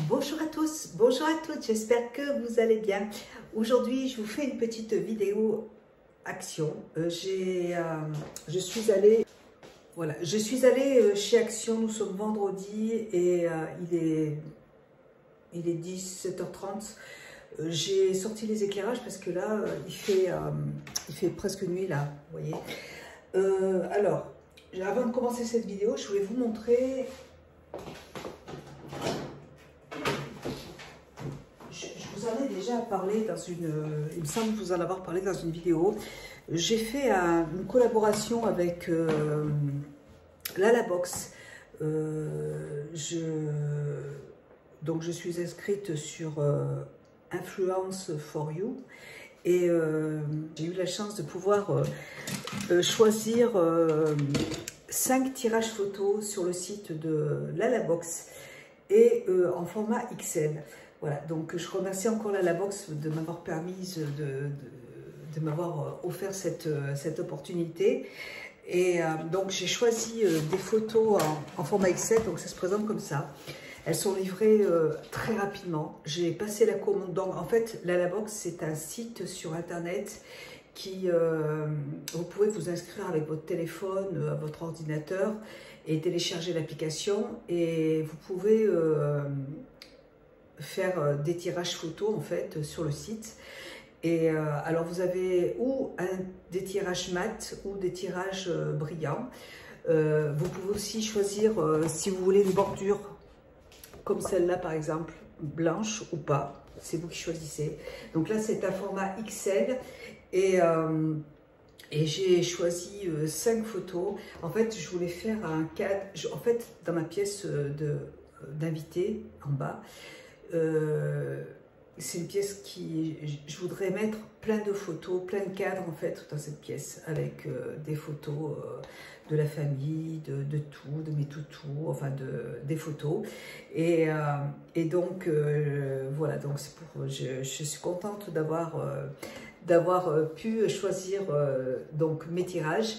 Bonjour à tous, bonjour à toutes, j'espère que vous allez bien. Aujourd'hui, je vous fais une petite vidéo Action. Je suis allée chez Action, nous sommes vendredi et il est 17h30. J'ai sorti les éclairages parce que là, il fait presque nuit là, vous voyez. Alors, avant de commencer cette vidéo, je voulais vous montrer... Je vous en ai déjà parlé dans il me semble vous en avoir parlé dans une vidéo. J'ai fait une collaboration avec Lalabox. Donc je suis inscrite sur Influence for You et j'ai eu la chance de pouvoir choisir 5 tirages photos sur le site de Lalabox et en format XL. Voilà, donc je remercie encore Lalabox de m'avoir permis de m'avoir offert cette opportunité. Et donc j'ai choisi des photos en format XL, donc ça se présente comme ça. Elles sont livrées très rapidement. J'ai passé la commande. Donc en fait, Lalabox, c'est un site sur internet qui, vous pouvez vous inscrire avec votre téléphone, votre ordinateur et télécharger l'application. Et vous pouvez faire des tirages photos en fait sur le site. Et alors vous avez ou des tirages mat ou des tirages brillants. Vous pouvez aussi choisir si vous voulez une bordure comme celle-là par exemple, blanche ou pas, c'est vous qui choisissez. Donc là c'est un format XL et j'ai choisi 5 photos. En fait je voulais faire un cadre, en fait dans ma pièce d'invité en bas, c'est une pièce qui, je voudrais mettre plein de photos, plein de cadres en fait dans cette pièce avec des photos de la famille, de tout, de mes toutous, enfin des photos. Et donc voilà, donc c'est pour, je suis contente d'avoir pu choisir donc mes tirages.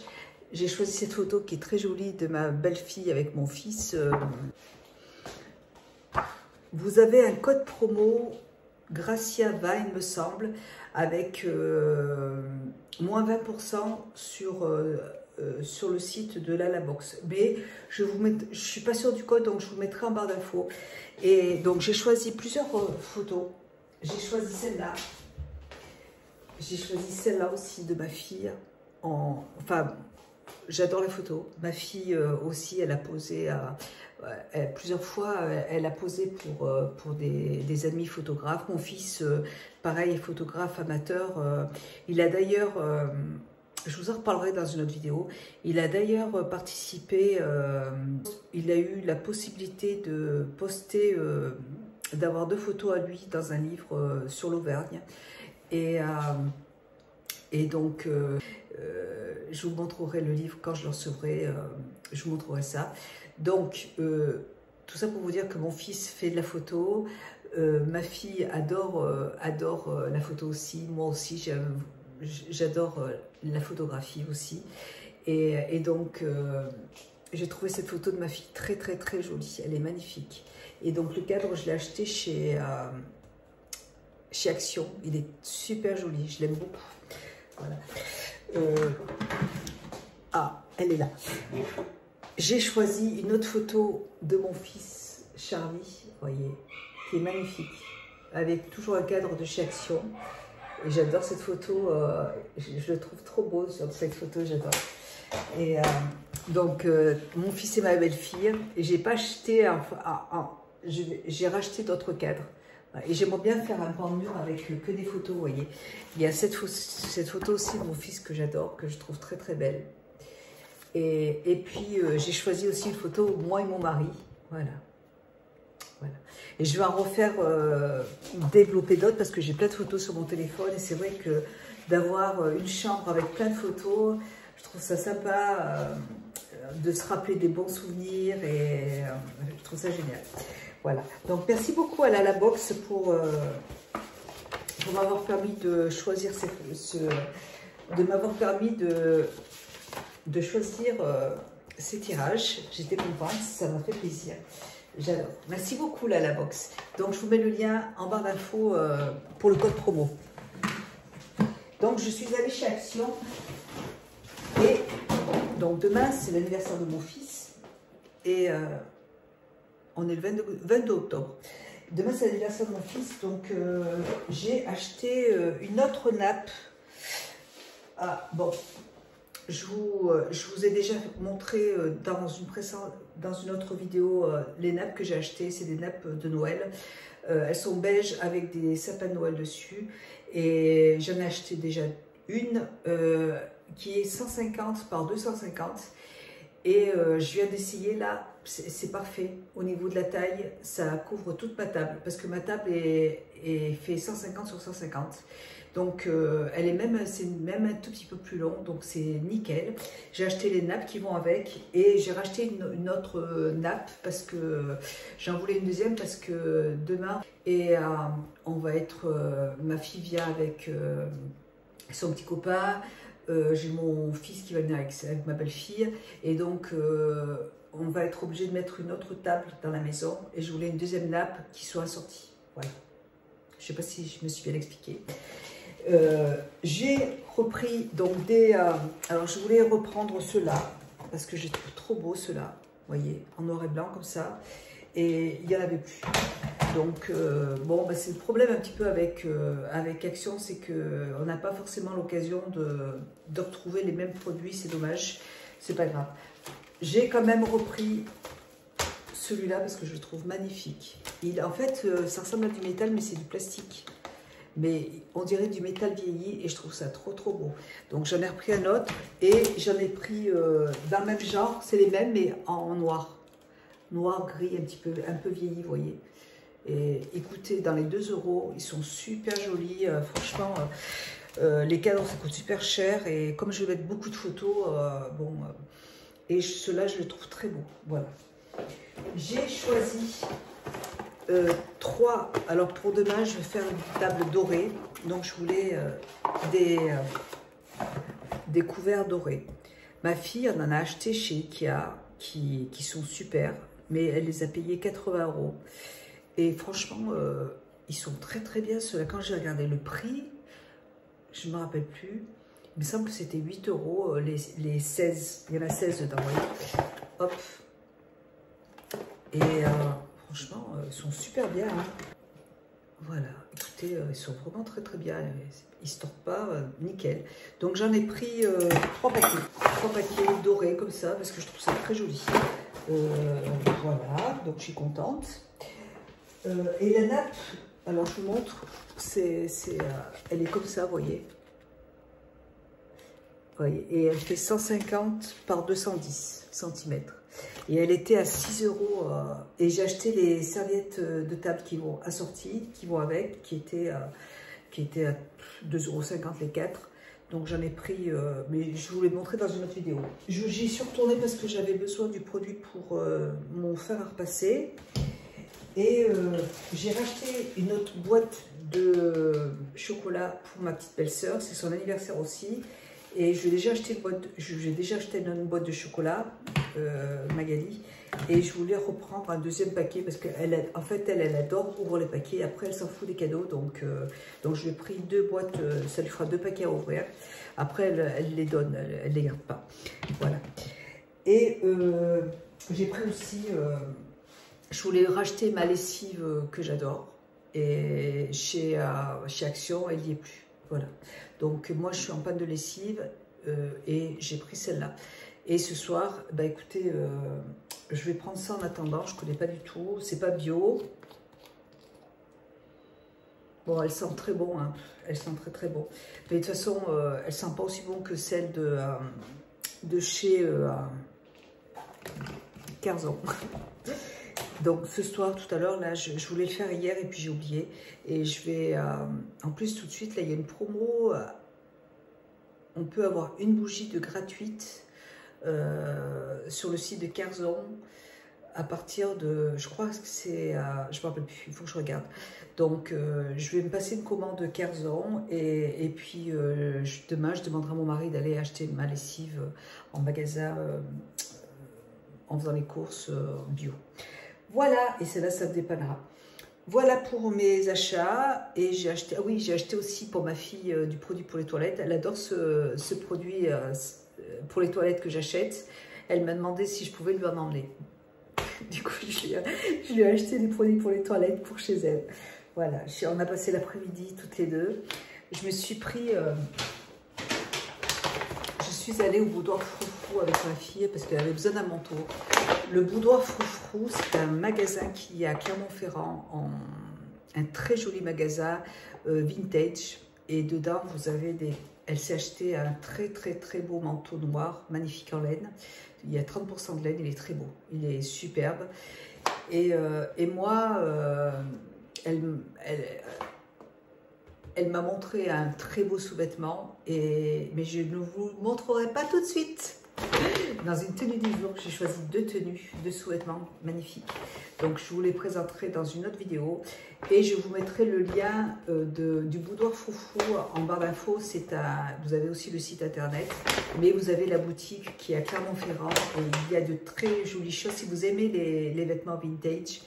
J'ai choisi cette photo qui est très jolie de ma belle-fille avec mon fils. Vous avez un code promo Gracia 20, il me semble, avec moins 20% sur le site de Lalabox. Mais je ne suis pas sûre du code, donc je vous mettrai en barre d'infos. Et donc j'ai choisi plusieurs photos. J'ai choisi celle-là. J'ai choisi celle-là aussi de ma fille. Enfin, j'adore les photos. Ma fille aussi, elle a posé plusieurs fois, elle a posé pour des amis photographes. Mon fils, pareil, est photographe amateur. Il a d'ailleurs, je vous en reparlerai dans une autre vidéo, il a d'ailleurs participé, il a eu la possibilité de poster, d'avoir 2 photos à lui dans un livre sur l'Auvergne. Et donc, je vous montrerai le livre quand je le recevrai, je vous montrerai ça. Donc, tout ça pour vous dire que mon fils fait de la photo, ma fille adore la photo aussi, moi aussi j'adore la photographie aussi. Et donc, j'ai trouvé cette photo de ma fille très très très jolie, elle est magnifique. Et donc le cadre, je l'ai acheté chez Action, il est super joli, je l'aime beaucoup. Voilà. Elle est là. J'ai choisi une autre photo de mon fils Charlie, vous voyez, qui est magnifique, avec toujours un cadre de chez Action. Et j'adore cette photo, je le trouve trop beau sur cette photo, j'adore. Et donc, mon fils et ma belle-fille, et j'ai pas acheté, j'ai racheté d'autres cadres. Et j'aimerais bien faire un pan de mur avec que des photos, vous voyez. Il y a cette photo aussi de mon fils que j'adore, que je trouve très très belle. Et puis, j'ai choisi aussi une photo, moi et mon mari. Voilà. Voilà. Et je vais en refaire, développer d'autres parce que j'ai plein de photos sur mon téléphone. Et c'est vrai que d'avoir une chambre avec plein de photos, je trouve ça sympa de se rappeler des bons souvenirs. Et je trouve ça génial. Voilà. Donc, merci beaucoup à Lalabox pour m'avoir permis de choisir de m'avoir permis de choisir ces tirages. J'étais contente, ça m'a fait plaisir. J'adore. Merci beaucoup là, la box. Donc je vous mets le lien en barre d'infos pour le code promo. Donc je suis allée chez Action et donc demain c'est l'anniversaire de mon fils et on est le 22 octobre. Demain c'est l'anniversaire de mon fils, donc j'ai acheté une autre nappe. Ah bon, je vous ai déjà montré dans une autre vidéo les nappes que j'ai achetées. C'est des nappes de Noël. Elles sont beiges avec des sapins de Noël dessus. Et j'en ai acheté déjà une qui est 150 par 250. Et je viens d'essayer là, c'est parfait. Au niveau de la taille, ça couvre toute ma table. Parce que ma table est fait 150 sur 150. Donc, c'est même un tout petit peu plus long, donc c'est nickel. J'ai acheté les nappes qui vont avec et j'ai racheté une autre nappe parce que j'en voulais une deuxième parce que demain, on va être, ma fille vient avec son petit copain, j'ai mon fils qui va venir avec ma belle-fille et donc on va être obligé de mettre une autre table dans la maison et je voulais une deuxième nappe qui soit assortie. Voilà. Je ne sais pas si je me suis bien expliquée. J'ai repris donc alors je voulais reprendre ceux-là parce que je trouve trop beau ceux-là, vous voyez, en noir et blanc comme ça, et il n'y en avait plus. Donc bon, bah, c'est le problème un petit peu avec Action, c'est qu'on n'a pas forcément l'occasion de retrouver les mêmes produits, c'est dommage, c'est pas grave. J'ai quand même repris celui-là parce que je le trouve magnifique. En fait, ça ressemble à du métal, mais c'est du plastique. Mais on dirait du métal vieilli et je trouve ça trop beau. Donc j'en ai repris un autre et j'en ai pris dans le même genre, c'est les mêmes mais en noir. Noir, gris, un peu vieilli, vous voyez. Et écoutez, dans les 2 €, ils sont super jolis. Franchement, les cadres ça coûte super cher et comme je vais mettre beaucoup de photos, et ceux-là je les trouve très beaux. Voilà. J'ai choisi 3. Alors pour demain, je vais faire une table dorée. Donc je voulais des couverts dorés. Ma fille en a acheté chez Ikea qui sont super, mais elle les a payés 80 €. Et franchement, ils sont très bien. Ceux-là, quand j'ai regardé le prix, je ne me rappelle plus. Il me semble que c'était 8 € les 16. Il y en a 16 dedans, vous voyez. Hop. Et franchement, ils sont super bien. Hein. Voilà, écoutez, ils sont vraiment très bien. Ils ne se tordent pas, nickel. Donc j'en ai pris 3 paquets. 3 paquets dorés comme ça, parce que je trouve ça très joli. Voilà, donc je suis contente. Et la nappe, alors je vous montre, elle est comme ça, vous voyez. Voyez, et elle fait 150 par 210 cm. Et elle était à 6 €. Et j'ai acheté les serviettes de table qui vont assorties, qui vont avec, qui étaient à 2,50 € les 4. Donc j'en ai pris, mais je vous l'ai montré dans une autre vidéo. J'y suis retournée parce que j'avais besoin du produit pour mon fer à repasser. Et j'ai racheté une autre boîte de chocolat pour ma petite belle-sœur. C'est son anniversaire aussi. Et j'ai déjà acheté une boîte de chocolat, Magali, et je voulais reprendre un deuxième paquet parce qu'elle, en fait, elle adore ouvrir les paquets. Après, elle s'en fout des cadeaux, donc je lui ai pris 2 boîtes, ça lui fera 2 paquets à ouvrir. Après, elle les donne, elle les garde pas. Voilà. Et j'ai pris aussi, je voulais racheter ma lessive que j'adore, et chez Action, elle n'y est plus. Voilà, donc moi je suis en panne de lessive et j'ai pris celle-là. Et ce soir, bah écoutez, je vais prendre ça en attendant, je ne connais pas du tout, c'est pas bio. Bon, elle sent très bon, hein. Elle sent très bon. Mais de toute façon, elle sent pas aussi bon que celle de chez Carzon. Donc ce soir, tout à l'heure, là, je voulais le faire hier et puis j'ai oublié. Et je vais, en plus tout de suite, là, il y a une promo. On peut avoir une bougie de gratuite sur le site de Carzon à partir de, je crois que c'est, je ne me rappelle plus, il faut que je regarde. Donc je vais me passer une commande de Carzon et puis demain, je demanderai à mon mari d'aller acheter ma lessive en magasin en faisant les courses bio. Voilà, et celle-là, ça me dépannera. Voilà pour mes achats. Et j'ai acheté, ah oui, j'ai acheté aussi pour ma fille du produit pour les toilettes. Elle adore ce produit pour les toilettes que j'achète. Elle m'a demandé si je pouvais lui en emmener. Du coup, je lui ai acheté des produits pour les toilettes pour chez elle. Voilà, on a passé l'après-midi toutes les deux. Je me suis pris... je suis allée au boudoir Froufrou avec ma fille parce qu'elle avait besoin d'un manteau. Le boudoir Froufrou, c'est un magasin qui est à Clermont-Ferrand, un très joli magasin vintage. Et dedans, vous avez des... Elle s'est acheté un très beau manteau noir, magnifique en laine. Il y a 30% de laine, il est très beau, il est superbe. Et moi, elle m'a montré un très beau sous-vêtement, mais je ne vous montrerai pas tout de suite. Dans une tenue du jour, j'ai choisi deux tenues, deux sous-vêtements magnifiques. Donc je vous les présenterai dans une autre vidéo. Et je vous mettrai le lien du boudoir Froufrou en barre d'infos. Vous avez aussi le site internet, mais vous avez la boutique qui est à Clermont-Ferrand. Il y a de très jolies choses. Si vous aimez les vêtements vintage,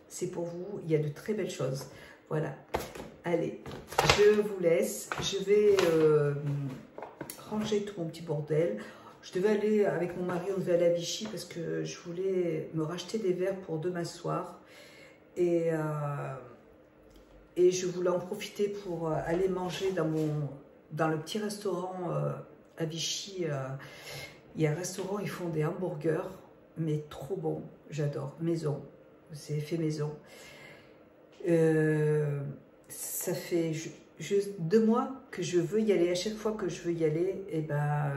c'est pour vous. Il y a de très belles choses. Voilà. Allez, je vous laisse. Je vais ranger tout mon petit bordel. Je devais aller, avec mon mari, on devait aller à Vichy parce que je voulais me racheter des verres pour demain soir. Et je voulais en profiter pour aller manger dans le petit restaurant à Vichy. Il y a un restaurant, ils font des hamburgers, mais trop bons, j'adore, maison, c'est fait maison. Ça fait juste 2 mois que je veux y aller. À chaque fois que je veux y aller, et ben,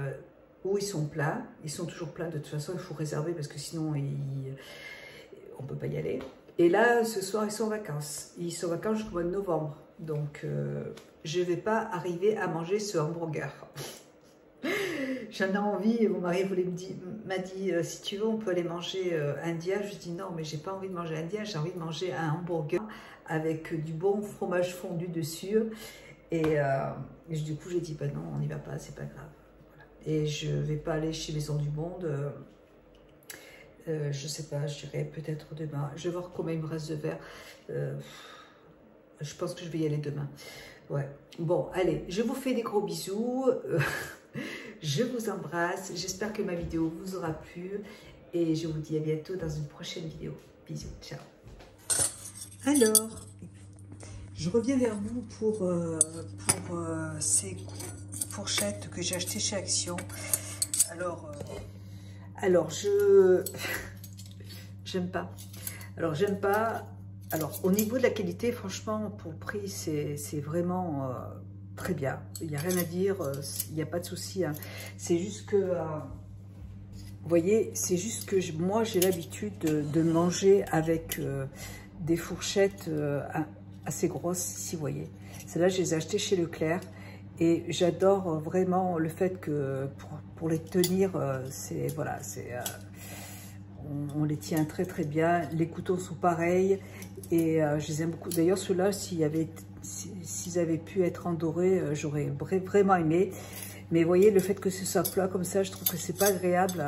où ils sont pleins, ils sont toujours pleins. De toute façon, il faut réserver parce que sinon, on ne peut pas y aller. Et là, ce soir, ils sont en vacances. Ils sont en vacances jusqu'au mois de novembre. Donc, je ne vais pas arriver à manger ce hamburger. J'en ai envie. Et mon mari m'a dit, si tu veux, on peut aller manger indien. Je dis non, mais j'ai pas envie de manger indien. J'ai envie de manger un hamburger avec du bon fromage fondu dessus. Et du coup, j'ai dit, bah non, on n'y va pas, c'est pas grave. Voilà. Et je ne vais pas aller chez Maison du Monde. Je sais pas, je dirais peut-être demain. Je vais voir combien il me reste de verres. Je pense que je vais y aller demain. Ouais. Bon, allez, je vous fais des gros bisous. Je vous embrasse. J'espère que ma vidéo vous aura plu. Et je vous dis à bientôt dans une prochaine vidéo. Bisous, ciao. Alors, je reviens vers vous pour ces fourchettes que j'ai achetées chez Action. Alors, j'aime pas. Alors, j'aime pas. Alors, au niveau de la qualité, franchement, pour le prix, c'est vraiment très bien. Il n'y a rien à dire, il n'y a pas de souci. Hein. C'est juste que, vous voyez, c'est juste que moi, j'ai l'habitude de manger avec des fourchettes assez grosses, ici, vous voyez. Celles-là, je les ai achetées chez Leclerc. Et j'adore vraiment le fait que pour les tenir, voilà, on les tient très bien. Les couteaux sont pareils et je les aime beaucoup. D'ailleurs, ceux-là, s'ils avaient pu être en doré, j'aurais vraiment aimé. Mais vous voyez, le fait que ce soit plat comme ça, je trouve que c'est pas agréable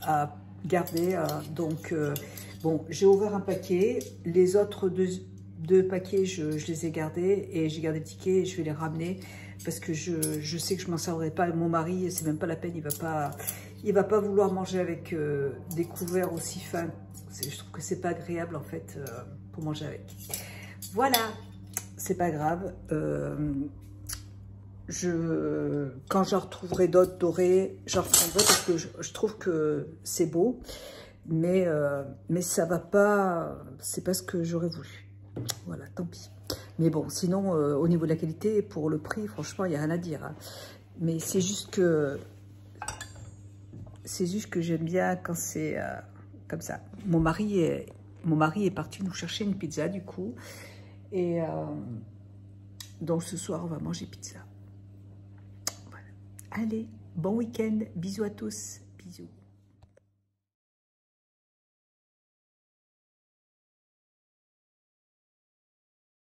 à garder. Donc, bon, j'ai ouvert un paquet. Les autres deux paquets, je les ai gardés et j'ai gardé le ticket et je vais les ramener parce que je sais que je m'en servirai pas. Mon mari, c'est même pas la peine, il va pas vouloir manger avec des couverts aussi fins. Je trouve que c'est pas agréable en fait pour manger avec. Voilà, c'est pas grave. Quand j'en retrouverai d'autres dorés, j'en reprendrai parce que je trouve que c'est beau, mais ça va pas, c'est pas ce que j'aurais voulu. Voilà, tant pis. Mais bon, sinon, au niveau de la qualité, pour le prix, franchement, il n'y a rien à dire. Hein. Mais c'est juste que j'aime bien quand c'est comme ça. Mon mari est parti nous chercher une pizza, du coup. Et donc, ce soir, on va manger pizza. Voilà. Allez, bon week-end. Bisous à tous. Bisous.